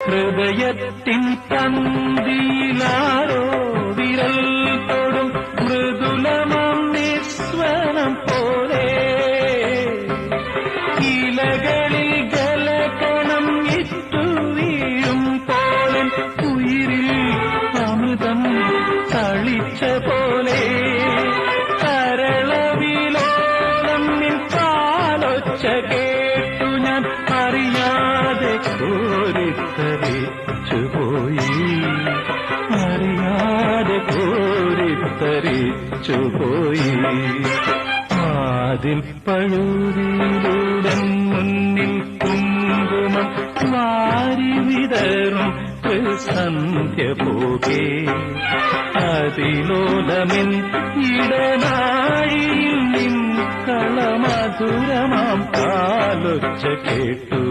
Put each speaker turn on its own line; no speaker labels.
ഹൃദയത്തിൻ പന്തിയിലാരോ വിരൽ തൊടും മൃദുലമാം നിസ്വനം പോലെ ഇലകളിൽ ജലകണം ഇട്ടു വീഴും പോലെ ഉയിരിൽ അമൃതം തളിച്ച പോലെ കരളവിലോളം നിൻ പാലൊച്ച കേട്ടു ഞാൻ അറിയാതെ കോരിത്തരിച്ചുപോയി അറിയാതെ കോരിത്തരിച്ചുപോയി അതിൽ പഴുതിലൂടെ മുന്നിൽ കുങ്കുമം വാരി വിതറും സന്ധ്യ പോകെ അതിലോലമിൻ ഇടനാഴിയിൽ നിൻ കളമധുരമാം കാലൊച്ച കേട്ടു